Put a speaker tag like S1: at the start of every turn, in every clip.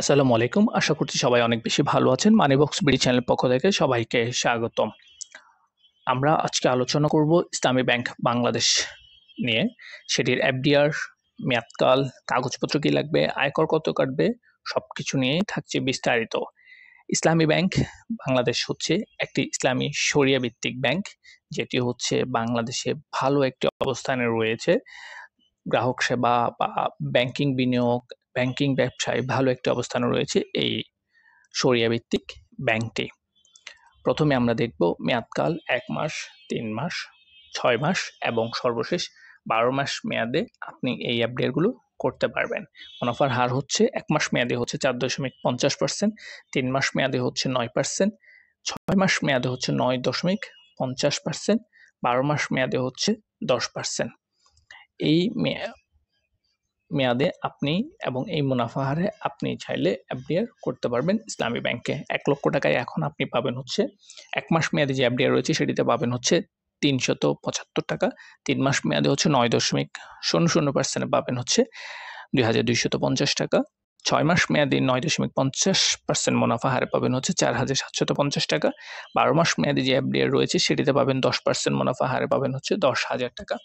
S1: আসসালামু আলাইকুম। আশা করছি সবাই অনেক বেশি ভালো আছেন। মানিবক্স বিডি চ্যানেলের পক্ষ থেকে সবাইকে স্বাগতম। আমরা আজকে আলোচনা করব ইসলামী ব্যাংক বাংলাদেশ নিয়ে। সেটির এফডিআর, মেয়াদকাল, কাগজপত্র কি লাগবে, আয়কর কত কাটবে, সবকিছু নিয়েই থাকছে বিস্তারিত। ইসলামী ব্যাংক বাংলাদেশ হচ্ছে একটি ইসলামী শরিয়া ভিত্তিক ব্যাংক, যেটি হচ্ছে বাংলাদেশে ভালো একটি অবস্থানে রয়েছে। গ্রাহক সেবা বা ব্যাংকিং বিনিয়োগ, ব্যাংকিং ব্যবসায় ভালো একটি অবস্থানে রয়েছে এই শরিয়া ভিত্তিক ব্যাংকটি। প্রথমে আমরা দেখব মেয়াদকাল ১ মাস, ৩ মাস, ৬ মাস এবং সর্বশেষ ১২ মাস মেয়াদে আপনি এই এফডিআর করতে পারবেন। মুনাফার হার হচ্ছে ১ মাস মেয়াদে হচ্ছে ৪.৫০%, ৩ মাস মেয়াদে হচ্ছে ৯%, ৬ মাস মেয়াদে হচ্ছে ৯.৫০%, ১২ মাস মেয়াদে হচ্ছে ১০%। এই মেয়াদে আপনি এবং এই মুনাফা হারে আপনি চাইলে এফডিআর করতে পারবেন ইসলামী ব্যাংকে। ১ লক্ষ টাকায় এখন আপনি পাবেন হচ্ছে ১ মাস মেয়াদে যে এফডিআর রয়েছে সেটিতে পাবেন হচ্ছে ৳৩৭৫ টাকা। ৩ মাস মেয়াদে হচ্ছে ৯.০০% পাবেন হচ্ছে ৳২,২৫০ টাকা। ৬ মাস মেয়াদি ৯.৫০% মুনাফা হারে পাবেন হচ্ছে ৳৪,৭৫০ টাকা। ১২ মাস মেয়াদি যে এফডিআর রয়েছে সেটিতে পাবেন ১০% মুনাফা হারে পাবেন হচ্ছে ৳১০,০০০ টাকা।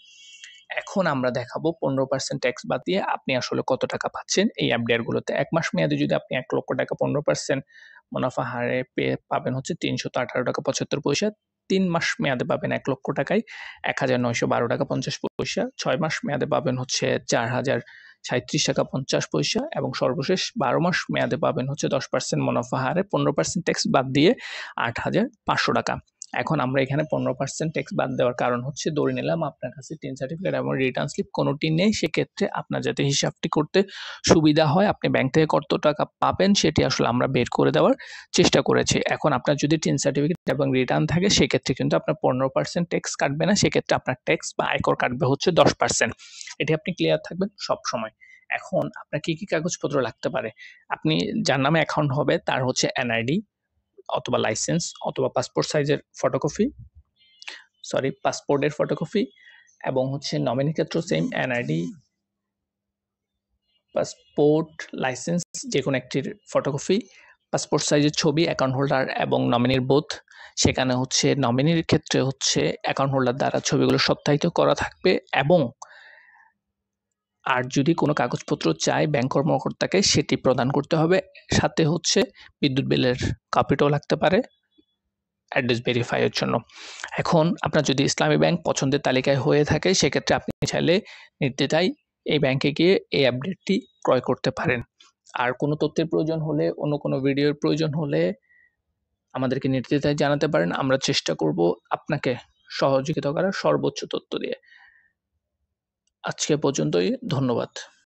S1: এখন আমরা দেখাবো ১৫% ট্যাক্স বাদ দিয়ে আপনি আসলে কত টাকা পাচ্ছেন এই এফডিআর গুলোতে। ১ মাস মেয়াদে যদি আপনি ৳১,০০,০০০ 15% মুনাফা হারে পেয়ে পাবেন হচ্ছে ৳৩১৮.৭৫। ৩ মাস মেয়াদে পাবেন ৳১,০০,০০০ টাকায় ৳১,৯১২.৫০। ৬ মাস মেয়াদে পাবেন হচ্ছে ৳৪,০৩৭.৫০ এবং সর্বশেষ ১২ মাস মেয়াদে পাবেন হচ্ছে ১০% মুনাফা হারে 15% ট্যাক্স বাদ দিয়ে ৳৮,৫০০। এখন আমরা এখানে 15% ট্যাক্স বাদ দেওয়ার কারণ হচ্ছে, ধরে নিলাম আপনার কাছে টিন সার্টিফিকেট এবং রিটার্ন স্লিপ কোনোটি নেই। সেক্ষেত্রে আপনার যাতে হিসাবটি করতে সুবিধা হয়, আপনি ব্যাংক থেকে কত টাকা পাবেন সেটি আসলে আমরা বের করে দেওয়ার চেষ্টা করেছি। এখন আপনার যদি টিন সার্টিফিকেট এবং রিটার্ন থাকে সেক্ষেত্রে কিন্তু আপনার 15% ট্যাক্স কাটবে না। সেক্ষেত্রে আপনার ট্যাক্স বা আয়কর কাটবে হচ্ছে 10%। এটি আপনি ক্লিয়ার থাকবেন সবসময়। এখন আপনার কি কাগজপত্র লাগতে পারে? আপনি যার নামে অ্যাকাউন্ট হবে তার হচ্ছে এনআইডি অথবা লাইসেন্স অথবা পাসপোর্টের ফটোকপি এবং হচ্ছে নমিনির ক্ষেত্রেও সেম এনআইডি, পাসপোর্ট, লাইসেন্স যেকোনো একটির ফটোকপি, পাসপোর্ট সাইজের ছবি, অ্যাকাউন্ট হোল্ডার এবং নমিনির বোথ। সেখানে হচ্ছে নমিনির ক্ষেত্রে হচ্ছে অ্যাকাউন্ট হোল্ডার দ্বারা ছবিগুলো সত্যায়িত করা থাকবে এবং আর যদি কোনো কাগজপত্র চায় ব্যাংক কর্মকর্তাকে সেটি প্রদান করতে হবে। সাথে হচ্ছে বিদ্যুৎ বিলের কপিটাও লাগতে পারে অ্যাড্রেস ভেরিফাই এর জন্য। এখন আপনার যদি ইসলামী ব্যাংক পছন্দের তালিকায় হয়ে থাকে সেক্ষেত্রে আপনি চাইলে নির্দ্বিধায় এই ব্যাংকে গিয়ে এই আপডেটটি ক্রয় করতে পারেন। আর কোনো তথ্যের প্রয়োজন হলে, অন্য কোনো ভিডিওর প্রয়োজন হলে আমাদেরকে নির্দ্বিধায় জানাতে পারেন। আমরা চেষ্টা করব আপনাকে সহযোগিতা করার সর্বোচ্চ তথ্য দিয়ে। আজকে পর্যন্তই। ধন্যবাদ।